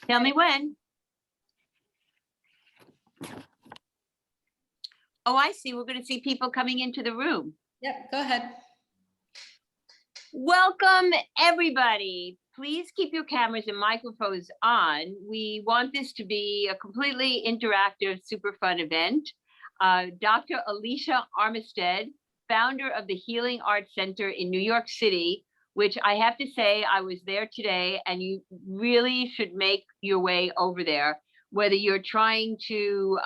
Tell me when. Oh, I see. We're going to see people coming into the room. Yep, go ahead. Welcome, everybody. Please keep your cameras and microphones on. We want this to be a completely interactive, super fun event. Dr. Alicia Armitstead, founder of the Healing Arts Center in New York City, which I have to say, I was there today, and you really should make your way over there, whether you're trying to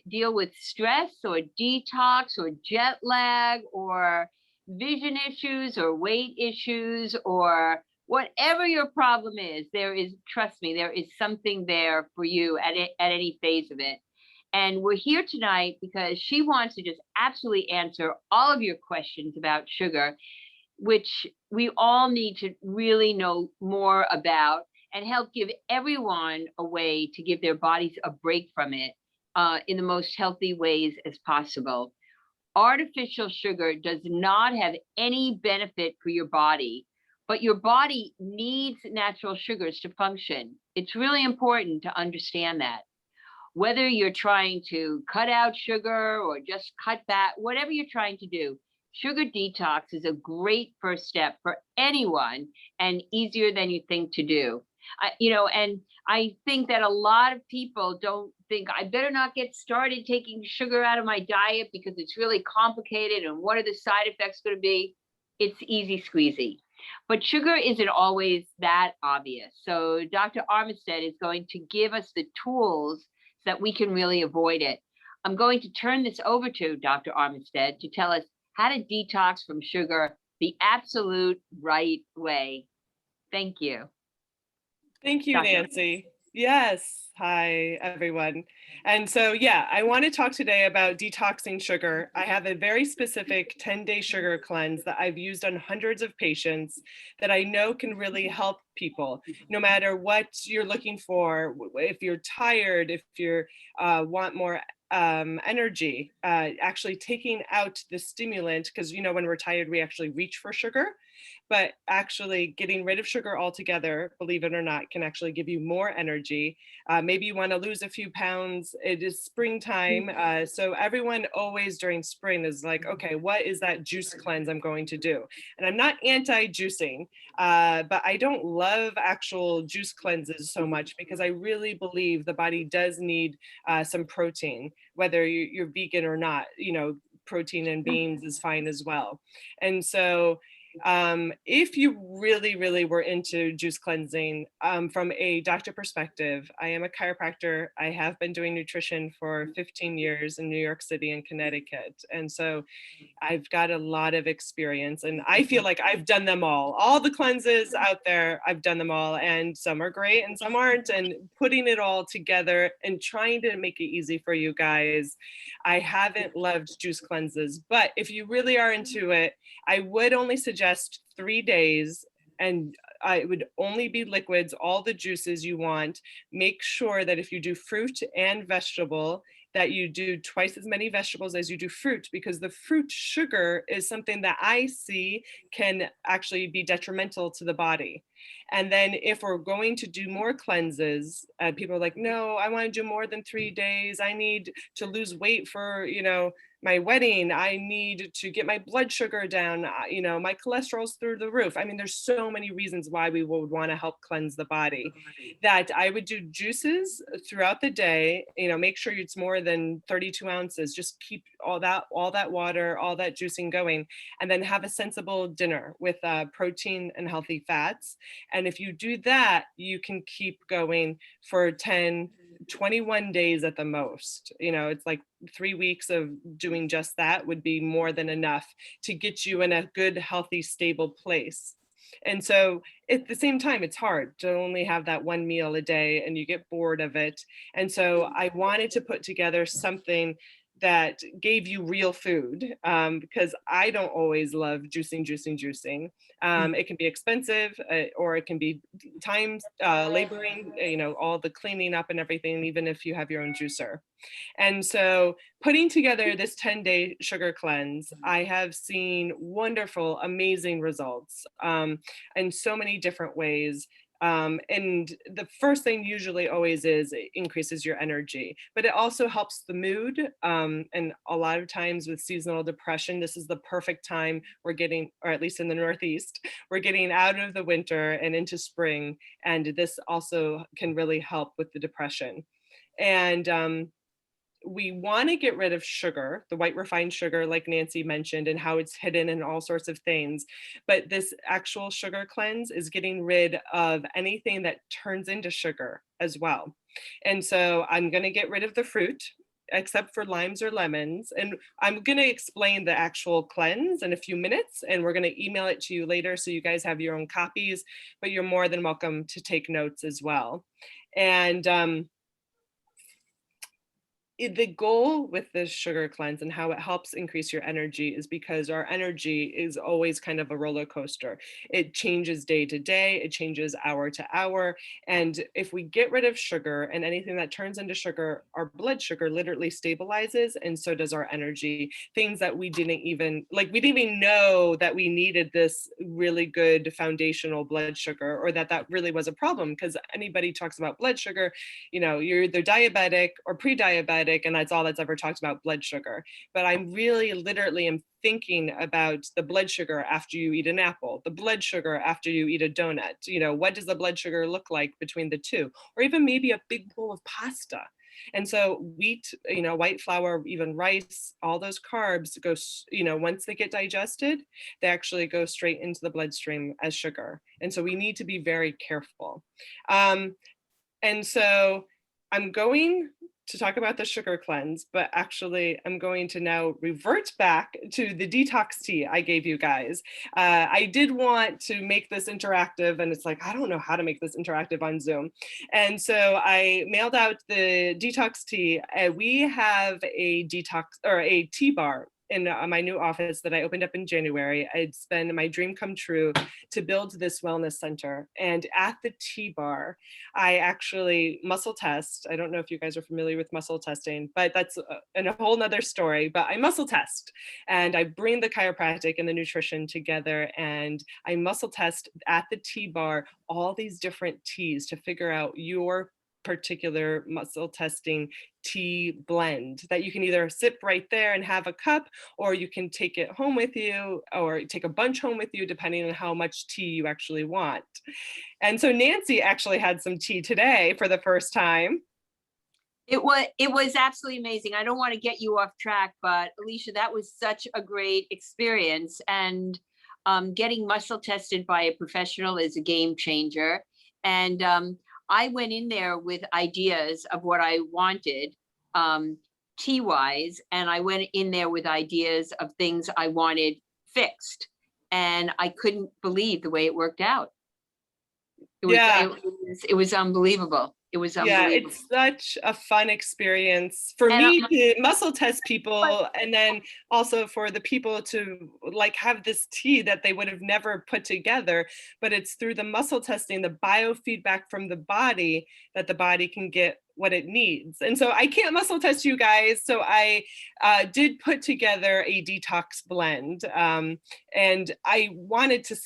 deal with stress or detox or jet lag or vision issues or weight issues or whatever your problem is, there is, trust me, there is something there for you at any phase of it. And we're here tonight because she wants to just absolutely answer all of your questions about sugar, which we all need to really know more about and help give everyone a way to give their bodies a break from it in the most healthy ways as possible. Artificial sugar does not have any benefit for your body, but your body needs natural sugars to function. It's really important to understand that. Whether you're trying to cut out sugar or just cut back, whatever you're trying to do, sugar detox is a great first step for anyone and easier than you think to do. And I think that a lot of people don't think, I better not get started taking sugar out of my diet because it's really complicated and what are the side effects going to be? It's easy squeezy. But sugar isn't always that obvious. So Dr. Armitstead is going to give us the tools so that we can really avoid it. I'm going to turn this over to Dr. Armitstead to tell us how to detox from sugar the absolute right way. Thank you. Thank you, Nancy. Yes. Hi, everyone. And so, yeah, I want to talk today about detoxing sugar. I have a very specific 10-day sugar cleanse that I've used on hundreds of patients that I know can really help people, no matter what you're looking for. If you're tired, if you want more energy, actually taking out the stimulant, because, when we're tired, we actually reach for sugar. But actually getting rid of sugar altogether, believe it or not, can actually give you more energy. Maybe you want to lose a few pounds. It is springtime. So everyone always during spring is like, okay, what is that juice cleanse I'm going to do? And I'm not anti-juicing, but I don't love actual juice cleanses so much because I really believe the body does need some protein, whether you're vegan or not. Protein and beans is fine as well. And so if you really were into juice cleansing, from a doctor perspective, I am a chiropractor. I have been doing nutrition for 15 years in New York City and Connecticut. And so I've got a lot of experience and I feel like I've done them all the cleanses out there. I've done them all, and some are great and some aren't, and putting it all together and trying to make it easy for you guys. I haven't loved juice cleanses, but if you really are into it, I would only suggest 3 days, and it would only be liquids, all the juices you want. Make sure that if you do fruit and vegetable, that you do twice as many vegetables as you do fruit, because the fruit sugar is something that I see can actually be detrimental to the body. And then if we're going to do more cleanses, people are like, no, I want to do more than 3 days. I need to lose weight for, my wedding. I need to get my blood sugar down. My cholesterol's through the roof. I mean, there's so many reasons why we would want to help cleanse the body, that I would do juices throughout the day. Make sure it's more than 32 ounces. Just keep all that water, all that juicing going, and then have a sensible dinner with protein and healthy fats. And if you do that, you can keep going for 21 days at the most. It's like 3 weeks of doing just that would be more than enough to get you in a good, healthy, stable place. And so at the same time, it's hard to only have that one meal a day and you get bored of it. And so I wanted to put together something that gave you real food, because I don't always love juicing. It can be expensive, or it can be time laboring, all the cleaning up and everything, even if you have your own juicer. And so putting together this 10-day sugar cleanse, I have seen wonderful, amazing results in so many different ways. And the first thing usually always is it increases your energy, but it also helps the mood. And a lot of times with seasonal depression, this is the perfect time we're getting, or at least in the Northeast, we're getting out of the winter and into spring. And this also can really help with the depression. And we want to get rid of sugar, the white refined sugar, like Nancy mentioned, and how it's hidden in all sorts of things. But this actual sugar cleanse is getting rid of anything that turns into sugar as well. And so I'm going to get rid of the fruit, except for limes or lemons. And I'm going to explain the actual cleanse in a few minutes, and we're going to email it to you later so you guys have your own copies, but you're more than welcome to take notes as well. And the goal with this sugar cleanse and how it helps increase your energy is because our energy is always kind of a roller coaster. It changes day to day, it changes hour to hour. And if we get rid of sugar and anything that turns into sugar, our blood sugar literally stabilizes, and so does our energy. Things that we didn't even know that we needed this really good foundational blood sugar, or that really was a problem. Because anybody talks about blood sugar, you're either diabetic or pre-diabetic, and that's all that's ever talked about, blood sugar. But I'm really literally am thinking about the blood sugar after you eat an apple, the blood sugar after you eat a donut. What does the blood sugar look like between the two? Or even maybe a big bowl of pasta. And so wheat, white flour, even rice, all those carbs go, once they get digested, they actually go straight into the bloodstream as sugar. And so we need to be very careful. And so I'm going to talk about the sugar cleanse, but actually I'm going to now revert back to the detox tea I gave you guys. I did want to make this interactive, and it's like, I don't know how to make this interactive on Zoom. And so I mailed out the detox tea. We have a detox, or a tea bar in my new office that I opened up in January. It's been my dream come true to build this wellness center. And at the tea bar, I actually muscle test. I don't know if you guys are familiar with muscle testing, but that's a whole nother story. But I muscle test, and I bring the chiropractic and the nutrition together, and I muscle test at the tea bar all these different teas to figure out your particular muscle testing tea blend that you can either sip right there and have a cup, or you can take it home with you, or take a bunch home with you, depending on how much tea you actually want. And so Nancy actually had some tea today for the first time. It was absolutely amazing. I don't want to get you off track, but Alicia, that was such a great experience. And getting muscle tested by a professional is a game changer. And I went in there with ideas of what I wanted tea wise, and I went in there with ideas of things I wanted fixed, and I couldn't believe the way it worked out. It was unbelievable. It was unbelievable. Yeah, it's such a fun experience for me to muscle test people, and then also for the people to have this tea that they would have never put together. But it's through the muscle testing, the biofeedback from the body, that the body can get what it needs. And so I can't muscle test you guys. So I did put together a detox blend. And I wanted to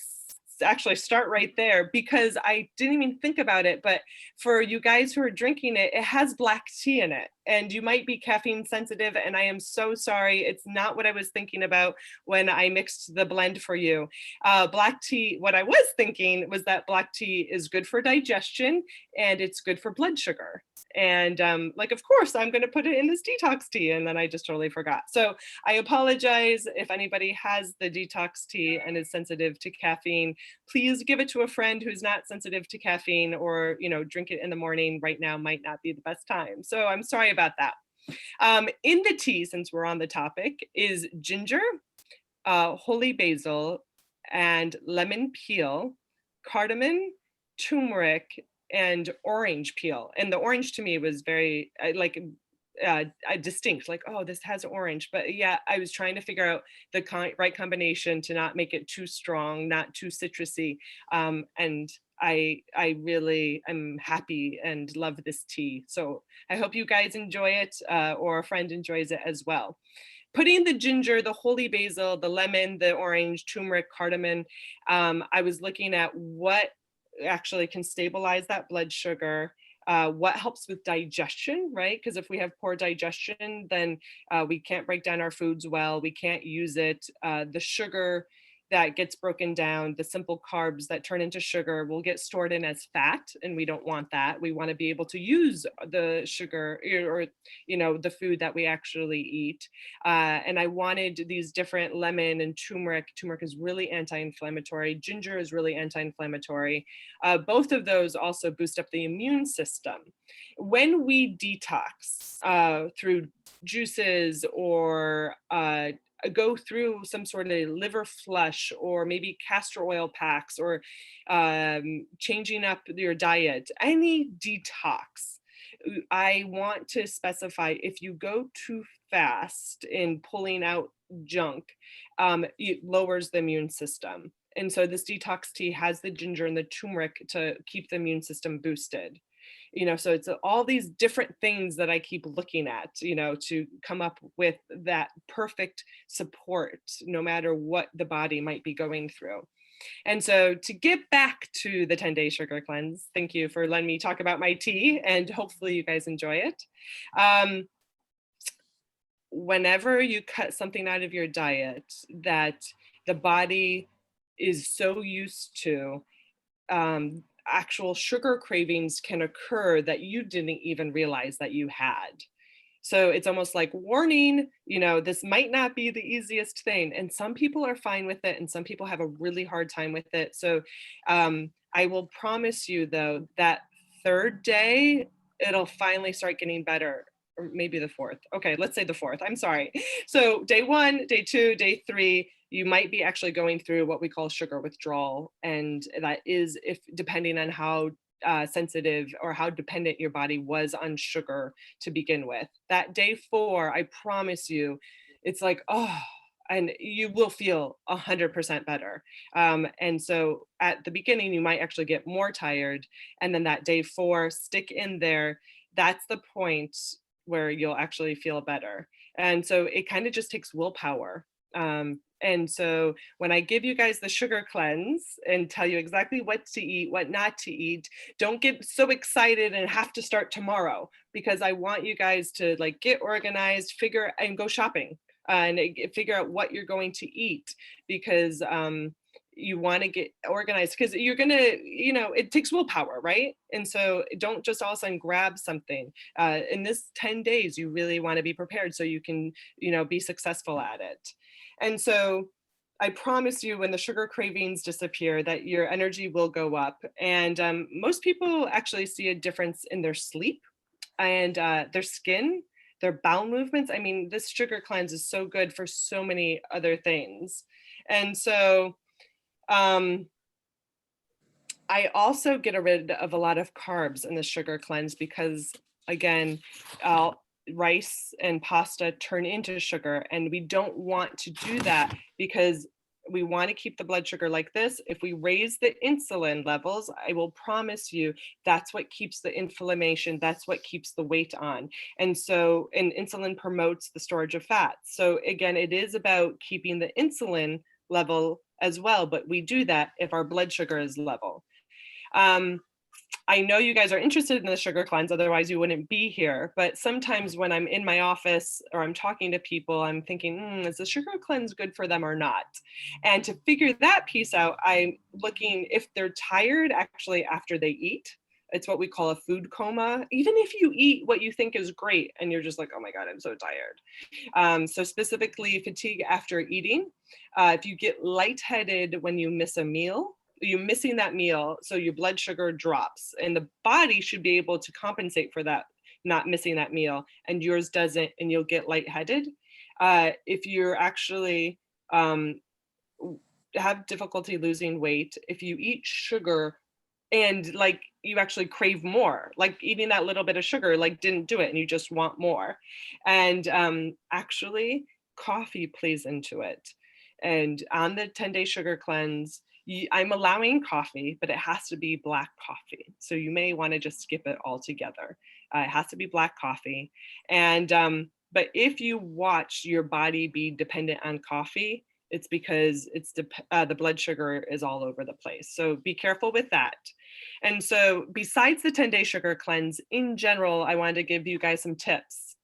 actually start right there because I didn't even think about it. But for you guys who are drinking it, it has black tea in it, and you might be caffeine sensitive, and I am so sorry. It's not what I was thinking about when I mixed the blend for you. Black tea, what I was thinking was that black tea is good for digestion and it's good for blood sugar. And of course, I'm going to put it in this detox tea, and then I just totally forgot. So I apologize if anybody has the detox tea and is sensitive to caffeine. Please give it to a friend who's not sensitive to caffeine, or drink it in the morning. Right now might not be the best time. So I'm sorry about that. In the tea, since we're on the topic, is ginger, holy basil, and lemon peel, cardamom, turmeric, and orange peel. And the orange to me was very distinct, oh, this has orange. But yeah, I was trying to figure out the right combination to not make it too strong, not too citrusy. And I really am happy and love this tea. So I hope you guys enjoy it, or a friend enjoys it as well. Putting the ginger, the holy basil, the lemon, the orange, turmeric, cardamom, I was looking at what actually can stabilize that blood sugar, what helps with digestion, right? Because if we have poor digestion, then we can't break down our foods well, we can't use it. The sugar that gets broken down, the simple carbs that turn into sugar will get stored in as fat, and we don't want that. We want to be able to use the sugar or the food that we actually eat. And I wanted these different lemon and turmeric. Turmeric is really anti-inflammatory. Ginger is really anti-inflammatory. Both of those also boost up the immune system. When we detox through juices or go through some sort of liver flush or maybe castor oil packs or changing up your diet, any detox, I want to specify if you go too fast in pulling out junk, it lowers the immune system. And so this detox tea has the ginger and the turmeric to keep the immune system boosted. So it's all these different things that I keep looking at, to come up with that perfect support, no matter what the body might be going through. And so to get back to the 10-day sugar cleanse, thank you for letting me talk about my tea, and hopefully you guys enjoy it. Whenever you cut something out of your diet that the body is so used to, actual sugar cravings can occur that you didn't even realize that you had. So it's almost like warning, this might not be the easiest thing. And some people are fine with it, and some people have a really hard time with it. So I will promise you, though, that third day, it'll finally start getting better. Or maybe the fourth. Okay, let's say the fourth. I'm sorry. So day 1, day 2, day 3, you might be actually going through what we call sugar withdrawal. And that is if depending on how sensitive or how dependent your body was on sugar to begin with. That day 4, I promise you, it's like, oh, and you will feel 100% better. And so at the beginning, you might actually get more tired. And then that day 4, stick in there. That's the point where you'll actually feel better. And so it kind of just takes willpower. And so when I give you guys the sugar cleanse and tell you exactly what to eat, what not to eat, don't get so excited and have to start tomorrow, because I want you guys to get organized, figure and go shopping and figure out what you're going to eat, because you want to get organized, because you're going to, it takes willpower, right? And so don't just all of a sudden grab something. In this 10 days, you really want to be prepared so you can, be successful at it. And so I promise you, when the sugar cravings disappear, that your energy will go up. And most people actually see a difference in their sleep and their skin, their bowel movements. I mean, this sugar cleanse is so good for so many other things. And so I also get rid of a lot of carbs in the sugar cleanse because, again, rice and pasta turn into sugar, and we don't want to do that because we want to keep the blood sugar like this. If we raise the insulin levels, I will promise you that's what keeps the inflammation, that's what keeps the weight on. And insulin promotes the storage of fat. So again, it is about keeping the insulin level as well, but we do that if our blood sugar is level. I know you guys are interested in the sugar cleanse, otherwise you wouldn't be here. But sometimes when I'm in my office or I'm talking to people, I'm thinking, is the sugar cleanse good for them or not? And to figure that piece out, I'm looking if they're tired actually after they eat. It's what we call a food coma. Even if you eat what you think is great and you're just like, oh my God, I'm so tired. So specifically fatigue after eating. If you get lightheaded when you miss a meal, you're missing that meal, so your blood sugar drops, and the body should be able to compensate for that, not missing that meal, and yours doesn't, and you'll get lightheaded. If you're actually have difficulty losing weight, if you eat sugar and you actually crave more, eating that little bit of sugar didn't do it and you just want more. And actually coffee plays into it. And on the 10-day sugar cleanse, I'm allowing coffee, but it has to be black coffee. So you may want to just skip it altogether. It has to be black coffee. And but if you watch your body be dependent on coffee, it's because the blood sugar is all over the place. So be careful with that. And so besides the 10-day sugar cleanse, in general, I wanted to give you guys some tips.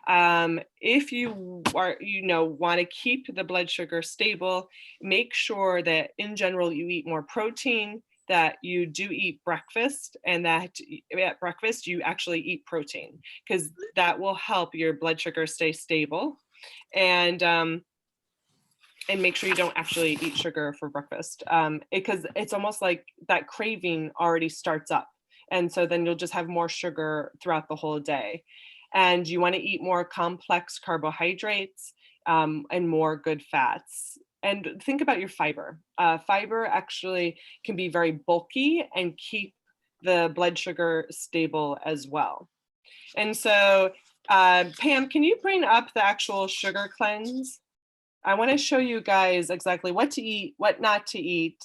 If you are, want to keep the blood sugar stable, make sure that in general you eat more protein, that you do eat breakfast, and that at breakfast you actually eat protein, because that will help your blood sugar stay stable. And make sure you don't actually eat sugar for breakfast, because it's almost like that craving already starts up. And so then you'll just have more sugar throughout the whole day. And you want to eat more complex carbohydrates, and more good fats. And think about your fiber. Fiber actually can be very bulky and keep the blood sugar stable as well. And so, Pam, can you bring up the actual sugar cleanse? I want to show you guys exactly what to eat, what not to eat.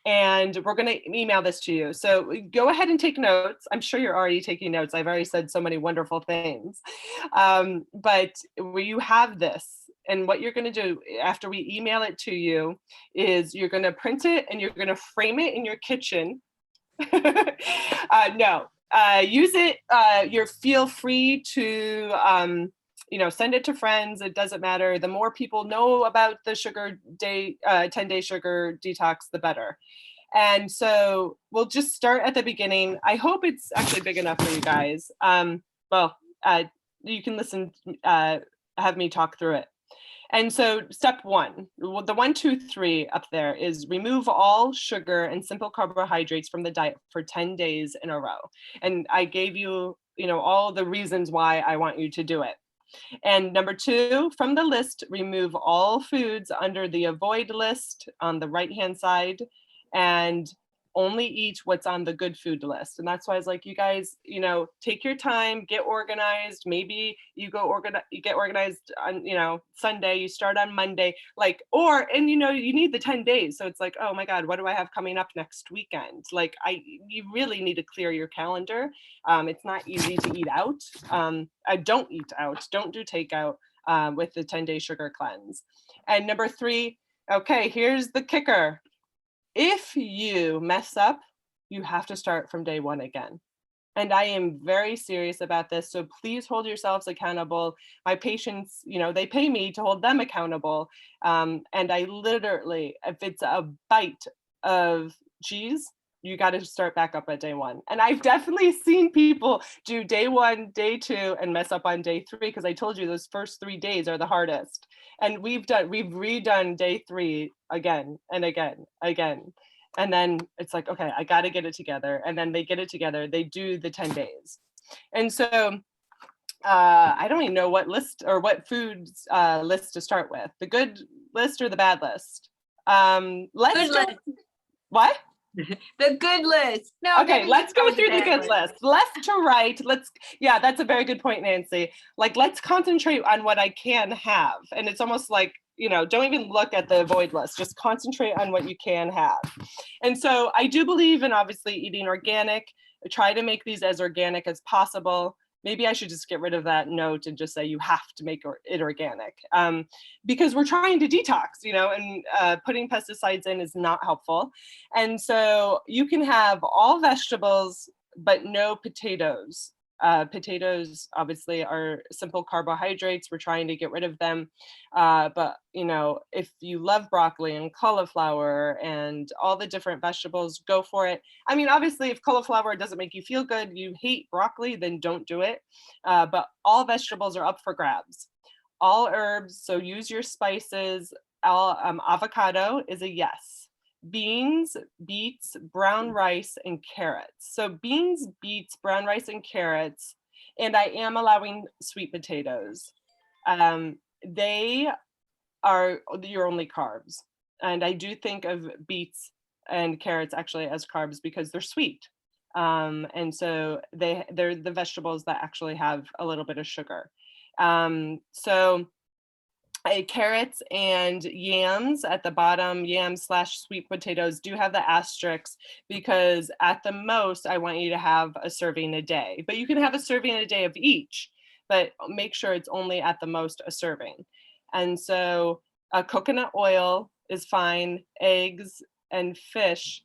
And we're going to email this to you. So go ahead and take notes. I'm sure you're already taking notes. I've already said so many wonderful things. But you have this. And what you're going to do after we email it to you is you're going to print it and you're going to frame it in your kitchen. Use it. You feel free to send it to friends. It doesn't matter. The more people know about the 10-day sugar detox, the better. And so we'll just start at the beginning. I hope it's actually big enough for you guys. You can listen, have me talk through it. And so step 1, the 1, 2, 3 up there is remove all sugar and simple carbohydrates from the diet for 10 days in a row. And I gave you, all the reasons why I want you to do it. And number 2, from the list, remove all foods under the avoid list on the right-hand side, and only eat what's on the good food list. And that's why I was like, you guys, take your time, get organized. Maybe you get organized on, Sunday, you start on Monday, you need the 10 days. So it's like, oh my God, what do I have coming up next weekend? You really need to clear your calendar. It's not easy to eat out. Don't eat out, don't do takeout with the 10-day sugar cleanse. And number 3, okay, here's the kicker. If you mess up, you have to start from day 1 again. And I am very serious about this. So please hold yourselves accountable. My patients, they pay me to hold them accountable. And I literally, if it's a bite of cheese, you got to start back up at day 1. And I've definitely seen people do day 1, day 2, and mess up on day 3, because I told you those first 3 days are the hardest. And we've redone day 3 again and again. And then it's like, okay, I got to get it together. And then they get it together. They do the 10 days. And so I don't even know what list or what foods list to start with. The good list or the bad list? Let's start. What? The good list. No. Okay, let's go through the good list. Left to right. That's a very good point, Nancy. Let's concentrate on what I can have. And it's almost like, don't even look at the avoid list, just concentrate on what you can have. And so I do believe in obviously eating organic. I try to make these as organic as possible. Maybe I should just get rid of that note and just say you have to make it organic, because we're trying to detox, and putting pesticides in is not helpful. And so you can have all vegetables, but no potatoes. Potatoes obviously are simple carbohydrates. We're trying to get rid of them. But if you love broccoli and cauliflower and all the different vegetables, go for it. I mean, obviously, if cauliflower doesn't make you feel good, you hate broccoli, then don't do it. But all vegetables are up for grabs. All herbs, so use your spices. Avocado is a yes. Beans, beets, brown rice, and carrots. So beans, beets, brown rice, and carrots. And I am allowing sweet potatoes. They are your only carbs. And I do think of beets and carrots actually as carbs because they're sweet. And so they're the vegetables that actually have a little bit of sugar. Carrots and yams at the bottom, yams/sweet potatoes do have the asterisks because at the most, I want you to have a serving a day. But you can have a serving a day of each, but make sure it's only at the most a serving. And so Coconut oil is fine, eggs and fish.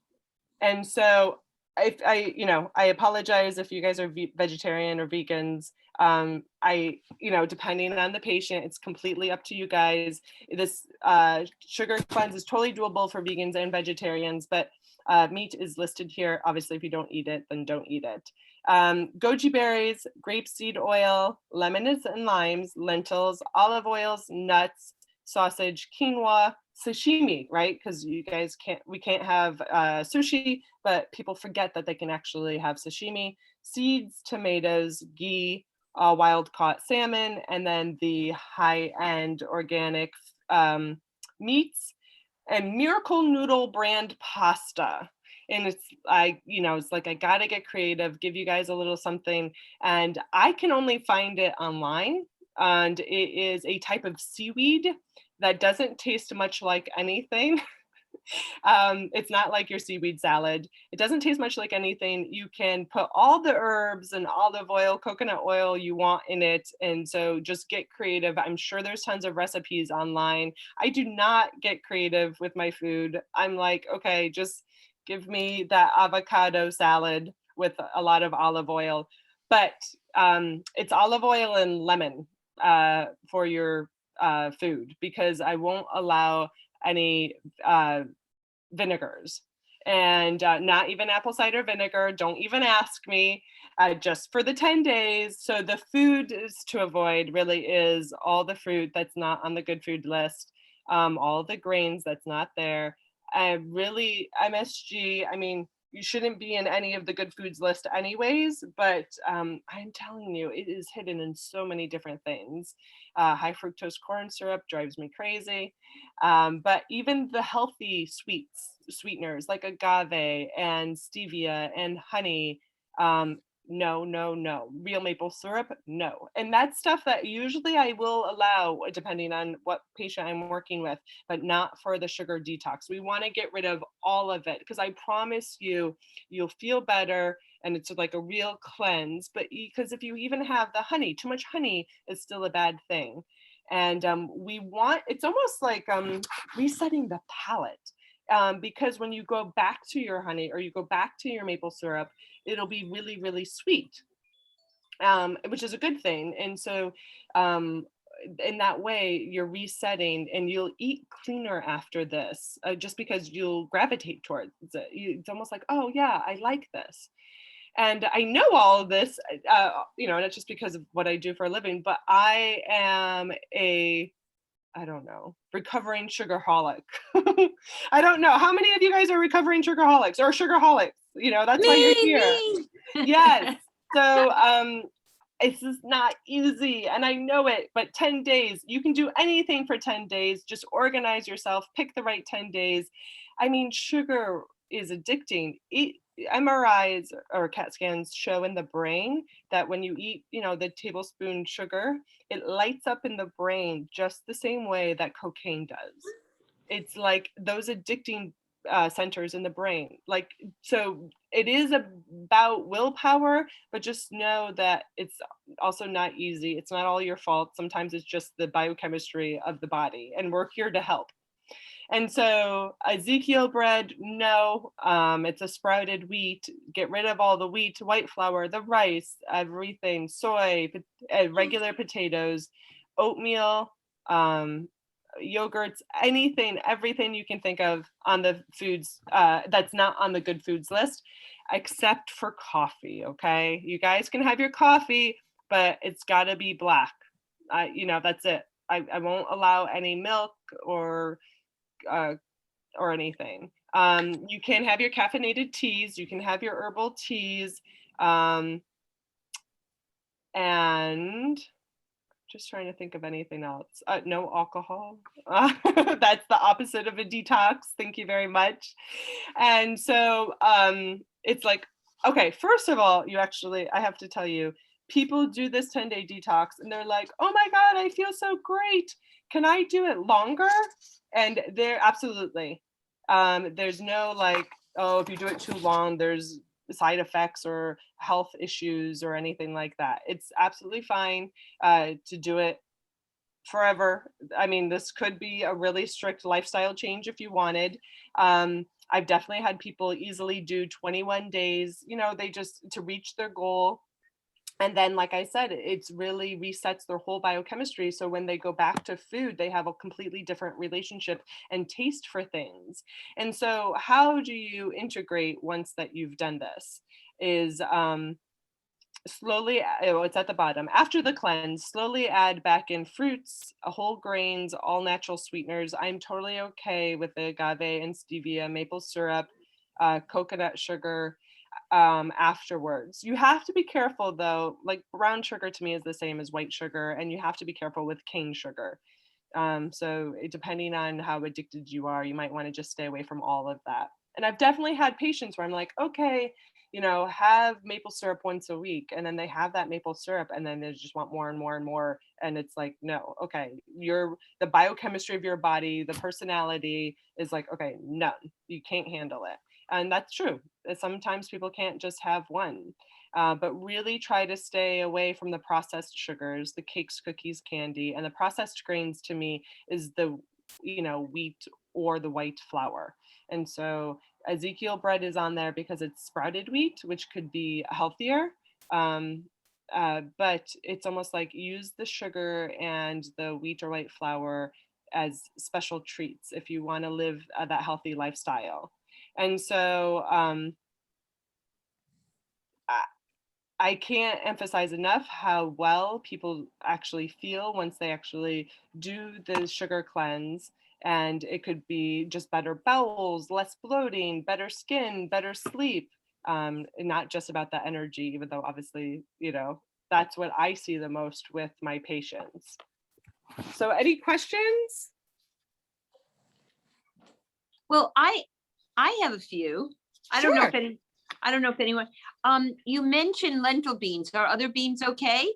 And so I apologize if you guys are vegetarian or vegans. Depending on the patient, it's completely up to you guys. This sugar cleanse is totally doable for vegans and vegetarians, but meat is listed here. Obviously, if you don't eat it, then don't eat it. Goji berries, grapeseed oil, lemons and limes, lentils, olive oils, nuts, sausage, quinoa, sashimi, right? Because we can't have sushi, but people forget that they can actually have sashimi, seeds, tomatoes, ghee, wild caught salmon, and then the high end organic meats and Miracle Noodle brand pasta. And it's like I gotta get creative, give you guys a little something, and I can only find it online. And it is a type of seaweed that doesn't taste much like anything. It's not like your seaweed salad. It doesn't taste much like anything. You can put all the herbs and olive oil, coconut oil you want in it. And so just get creative. I'm sure there's tons of recipes online. I do not get creative with my food. I'm like, okay, just give me that avocado salad with a lot of olive oil. But it's olive oil and lemon for your food, because I won't allow any vinegars, and not even apple cider vinegar. Don't even ask me. Just for the 10 days. So the food is to avoid really is all the fruit that's not on the good food list, all the grains that's not there. Really, MSG, I mean, you shouldn't be in any of the good foods list anyways, but I'm telling you, it is hidden in so many different things. High fructose corn syrup drives me crazy. But even the healthy sweeteners like agave and stevia and honey, no, no, no. Real maple syrup, no. And that's stuff that usually I will allow depending on what patient I'm working with, but not for the sugar detox. We want to get rid of all of it, because I promise you, you'll feel better, and it's like a real cleanse. But because if you even have the honey, too much honey is still a bad thing. And it's almost like resetting the palate, because when you go back to your honey or you go back to your maple syrup, it'll be really, really sweet, which is a good thing. And so in that way, you're resetting, and you'll eat cleaner after this, just because you'll gravitate towards it. It's almost like, oh yeah, I like this. And I know all of this, not just because of what I do for a living, but I am I don't know, recovering sugarholic. I don't know. How many of you guys are recovering sugarholics or sugarholics? That's why you're here. Yes. So it's just not easy, and I know it, but 10 days, you can do anything for 10 days. Just organize yourself, pick the right 10 days. I mean, sugar is addicting. MRIs or CAT scans show in the brain that when you eat, the tablespoon sugar, it lights up in the brain just the same way that cocaine does. It's like those addicting centers in the brain. Like, so it is about willpower, but just know that it's also not easy. It's not all your fault. Sometimes it's just the biochemistry of the body, and we're here to help. And so Ezekiel bread, no, it's a sprouted wheat. Get rid of all the wheat, white flour, the rice, everything, soy, regular potatoes, oatmeal, yogurts, everything you can think of on the foods that's not on the good foods list, except for coffee. Okay, you guys can have your coffee, but it's got to be black. That's it. I won't allow any milk or anything. You can have your caffeinated teas. You can have your herbal teas, and just trying to think of anything else. No alcohol. That's the opposite of a detox. Thank you very much. And so it's like, okay, first of all, I have to tell you, people do this 10-day detox and they're like, oh my God, I feel so great. Can I do it longer? And they're absolutely, there's no like, oh, if you do it too long, there's side effects or health issues or anything like that. It's absolutely fine to do it forever. I mean, this could be a really strict lifestyle change if you wanted. I've definitely had people easily do 21 days, they just to reach their goal. And then, like I said, it's really resets their whole biochemistry. So when they go back to food, they have a completely different relationship and taste for things. And so how do you integrate once that you've done this? Is slowly, oh, it's at the bottom. After the cleanse, slowly add back in fruits, whole grains, all natural sweeteners. I'm totally okay with the agave and stevia, maple syrup, coconut sugar afterwards. You have to be careful though, like brown sugar to me is the same as white sugar, and you have to be careful with cane sugar. So depending on how addicted you are, you might want to just stay away from all of that. And I've definitely had patients where I'm like, okay, have maple syrup once a week, and then they have that maple syrup and then they just want more and more and more. And it's like, no, okay, the biochemistry of your body, the personality is like, okay, none, you can't handle it. And that's true. Sometimes people can't just have one. But really try to stay away from the processed sugars, the cakes, cookies, candy, and the processed grains to me is the, wheat or the white flour. And so Ezekiel bread is on there because it's sprouted wheat, which could be healthier. But it's almost like use the sugar and the wheat or white flour as special treats if you want to live that healthy lifestyle. And so I can't emphasize enough how well people actually feel once they actually do the sugar cleanse. And it could be just better bowels, less bloating, better skin, better sleep. And not just about the energy, even though obviously, that's what I see the most with my patients. So any questions? Well, I have a few. I don't know if anyone, you mentioned lentil beans. Are other beans okay?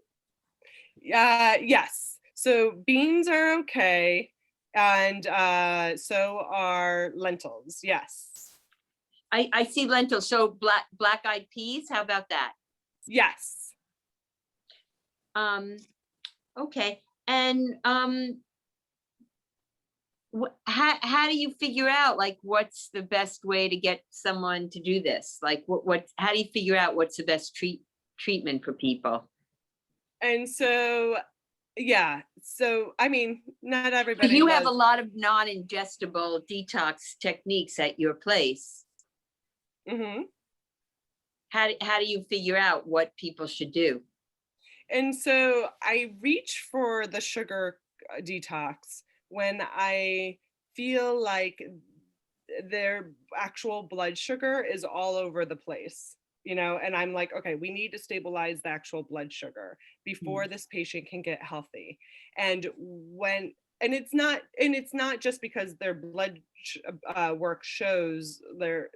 Yes. So beans are okay. And so are lentils. Yes. I see lentils. So black-eyed peas, how about that? Yes. Okay. And how do you figure out like what's the best way to get someone to do this? Like how do you figure out what's the best treatment for people? And so, yeah. So, I mean, not everybody You does. have a lot of non-ingestible detox techniques at your place. Mm-hmm. How do you figure out what people should do? And so I reach for the sugar detox when I feel like their actual blood sugar is all over the place, and I'm like, okay, we need to stabilize the actual blood sugar before this patient can get healthy. And it's not just because their blood work shows their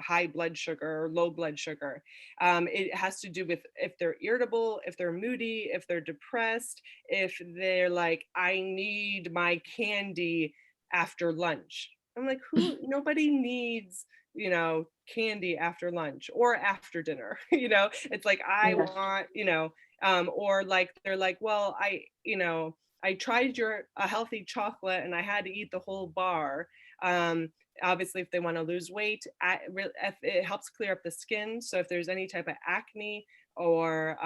high blood sugar or low blood sugar. It has to do with if they're irritable, if they're moody, if they're depressed, if they're like, I need my candy after lunch. I'm like, nobody needs, candy after lunch or after dinner. It's like, I want, or like, they're like, well, I tried a healthy chocolate and I had to eat the whole bar. Obviously, if they want to lose weight, it helps clear up the skin. So if there's any type of acne or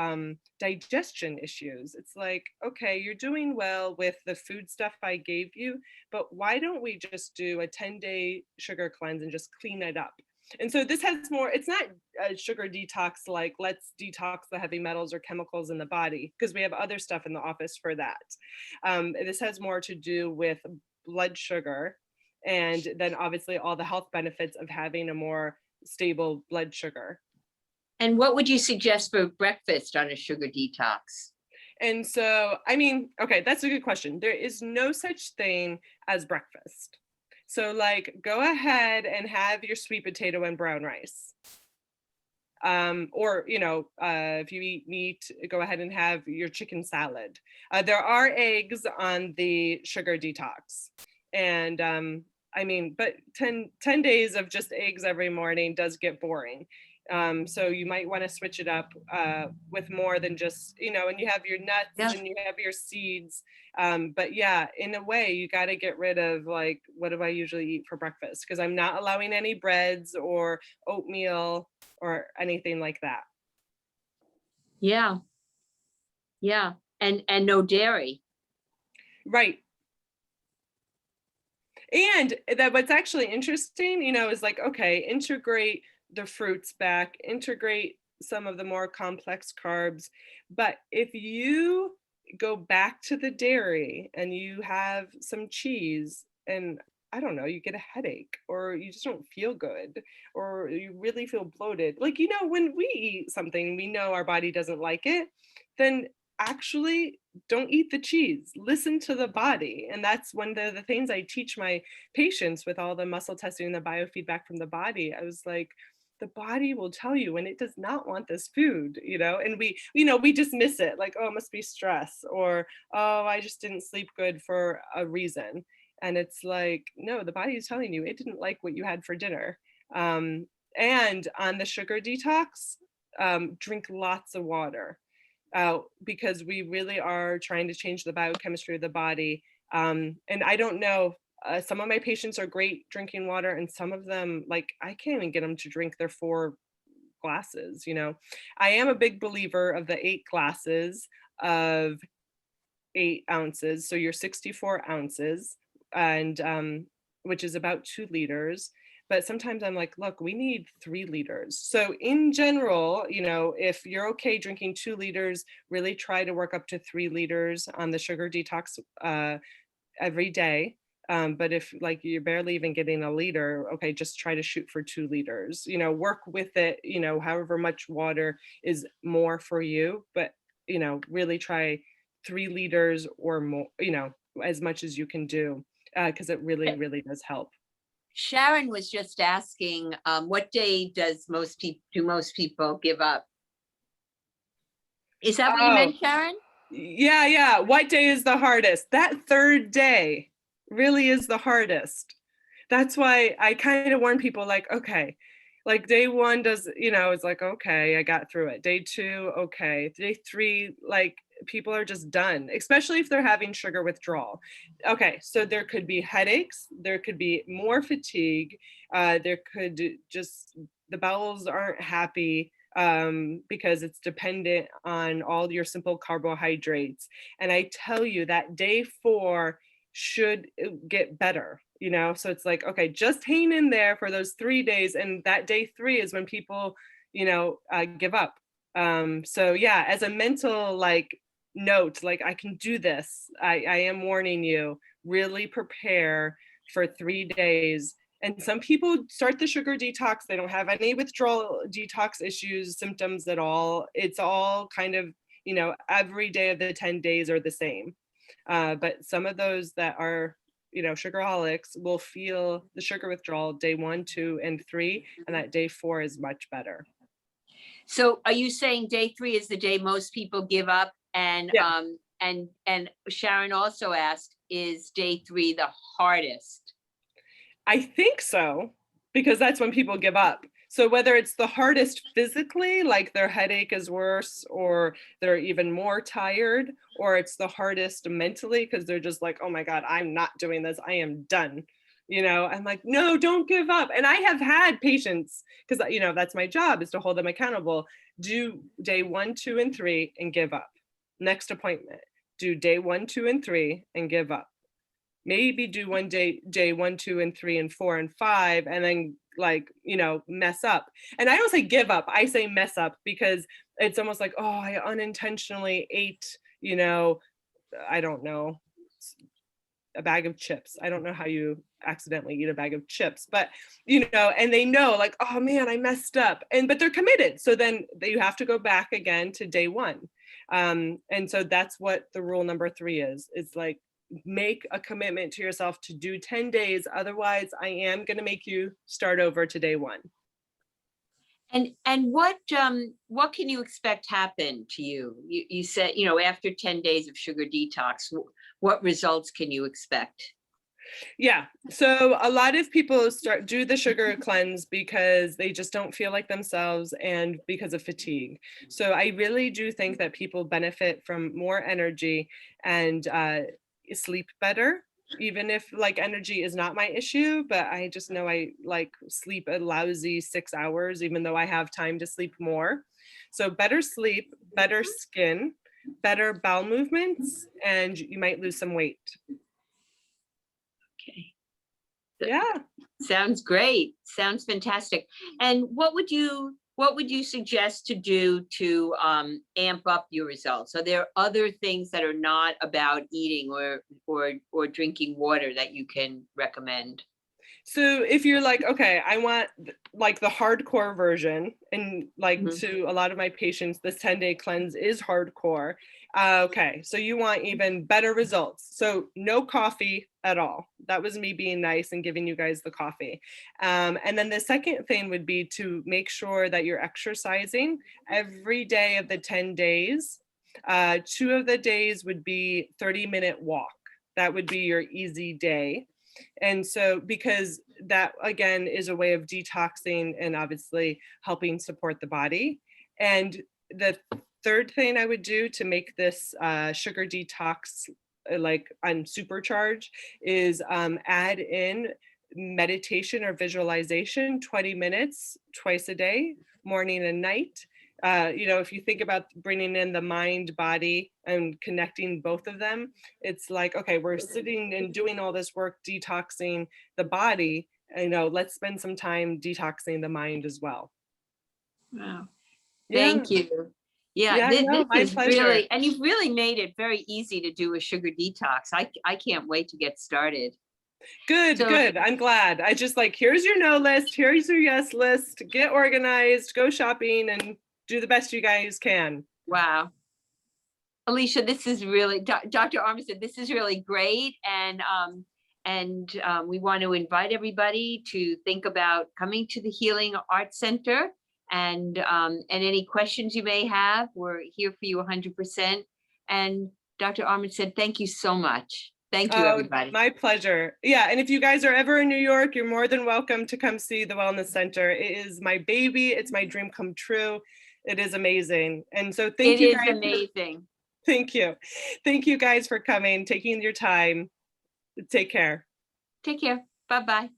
digestion issues, it's like, okay, you're doing well with the food stuff I gave you, but why don't we just do a 10-day sugar cleanse and just clean it up? And so this has more, it's not a sugar detox, like let's detox the heavy metals or chemicals in the body, because we have other stuff in the office for that. This has more to do with blood sugar, and then obviously all the health benefits of having a more stable blood sugar. And what would you suggest for breakfast on a sugar detox? And so, I mean, okay, that's a good question. There is no such thing as breakfast. So like, go ahead and have your sweet potato and brown rice. Or, if you eat meat, go ahead and have your chicken salad. There are eggs on the sugar detox. And I mean, but 10 days of just eggs every morning does get boring. So you might want to switch it up with more than just, and you have your nuts and you have your seeds. But yeah, in a way, you got to get rid of like, what do I usually eat for breakfast? Because I'm not allowing any breads or oatmeal or anything like that. Yeah. Yeah. And no dairy. Right. And that what's actually interesting, is like, okay, integrate the fruits back, integrate some of the more complex carbs. But if you go back to the dairy and you have some cheese and I don't know, you get a headache or you just don't feel good or you really feel bloated. Like, when we eat something, we know our body doesn't like it, then actually don't eat the cheese. Listen to the body. And that's one of the things I teach my patients with all the muscle testing and the biofeedback from the body. I was like, the body will tell you when it does not want this food, and we dismiss it like, oh, it must be stress, or, oh, I just didn't sleep good for a reason. And it's like, no, the body is telling you it didn't like what you had for dinner. And on the sugar detox, drink lots of water. Because we really are trying to change the biochemistry of the body. And I don't know, some of my patients are great drinking water and some of them, like, I can't even get them to drink their 4 glasses, I am a big believer of the 8 glasses of 8 ounces. So you're 64 ounces and which is about 2 liters. But sometimes I'm like, look, we need 3 liters. So in general, if you're okay drinking 2 liters, really try to work up to 3 liters on the sugar detox every day. But if like you're barely even getting a liter, okay, just try to shoot for 2 liters, work with it, however much water is more for you, but, really try 3 liters or more, as much as you can do, because it really, really does help. Sharon was just asking, what day do most people give up? Is that what you meant, Sharon? Yeah. What day is the hardest? That 3rd day really is the hardest. That's why I kind of warn people like, okay, like day 1 does, it's like, okay, I got through it. Day 2, okay. Day 3, like people are just done, especially if they're having sugar withdrawal. Okay, so there could be headaches, there could be more fatigue, there could just, the bowels aren't happy because it's dependent on all your simple carbohydrates. And I tell you that day 4 should get better, so it's like, okay, just hang in there for those 3 days, and that day 3 is when people give up. So yeah, as a mental like note, like, I can do this, I am warning you, really prepare for 3 days. And some people start the sugar detox, they don't have any withdrawal detox issues, symptoms at all. It's all kind of, every day of the 10 days are the same. But some of those that are, sugarholics will feel the sugar withdrawal day 1, 2, and 3, and that day 4 is much better. So are you saying day 3 is the day most people give up? And yeah. And Sharon also asked, is day 3 the hardest? I think so, because that's when people give up. So whether it's the hardest physically, like their headache is worse, or they're even more tired, or it's the hardest mentally because they're just like, oh my God, I'm not doing this, I am done. I'm like, no, don't give up. And I have had patients, because that's my job, is to hold them accountable. Do day 1, 2, and 3 and give up. Next appointment, do day 1, 2, and 3 and give up. Maybe do one day 1, 2, and 3, and 4, and 5, and then mess up. And I don't say give up, I say mess up, because it's almost like, oh, I unintentionally ate, I don't know, a bag of chips. I don't know how you accidentally eat a bag of chips, but and they know like, oh man, I messed up, but they're committed. So then you have to go back again to day 1. And so that's what the rule number 3 is. It's like, make a commitment to yourself to do 10 days. Otherwise, I am going to make you start over to day 1. And what can you expect happen to you? You said, after 10 days of sugar detox, what results can you expect? Yeah. So a lot of people do the sugar cleanse because they just don't feel like themselves and because of fatigue. So I really do think that people benefit from more energy and sleep better, even if like energy is not my issue, but I just know I like sleep a lousy 6 hours, even though I have time to sleep more. So better sleep, better skin, better bowel movements, and you might lose some weight. Okay. Yeah. Sounds great. Sounds fantastic. And what would you suggest to do to amp up your results? Are there other things that are not about eating or drinking water that you can recommend? So if you're like, okay, I want like the hardcore version, and like Mhm. to a lot of my patients, this 10-day cleanse is hardcore. Okay, so you want even better results. So no coffee at all. That was me being nice and giving you guys the coffee. And then the second thing would be to make sure that you're exercising every day of the 10 days. 2 of the days would be 30-minute walk. That would be your easy day. And so, because that again is a way of detoxing and obviously helping support the body. And the third thing I would do to make this sugar detox like on supercharge is add in meditation or visualization 20 minutes twice a day, morning and night. If you think about bringing in the mind, body, and connecting both of them, it's like, okay, we're sitting and doing all this work, detoxing the body, let's spend some time detoxing the mind as well. Wow. Yeah. Thank you. Yeah, Yeah, this no, my is pleasure. really, and you've really made it very easy to do a sugar detox. I can't wait to get started. Good, So, good. I'm glad. I just like, here's your no list, here's your yes list, get organized, go shopping, and do the best you guys can. wow. Alicia, this is really, Dr. Armitstead, this is really great. And we want to invite everybody to think about coming to the Healing Arts Center. And any questions you may have, we're here for you 100%. And Dr. Armitstead, thank you so much. Thank you, Oh, everybody. my pleasure. Yeah, and if you guys are ever in New York, you're more than welcome to come see the Wellness Center. It is my baby. It's my dream come true. It is amazing. And so thank you guys. It is amazing. Thank you. Thank you guys for coming, taking your time. Take care. Take care. Bye-bye.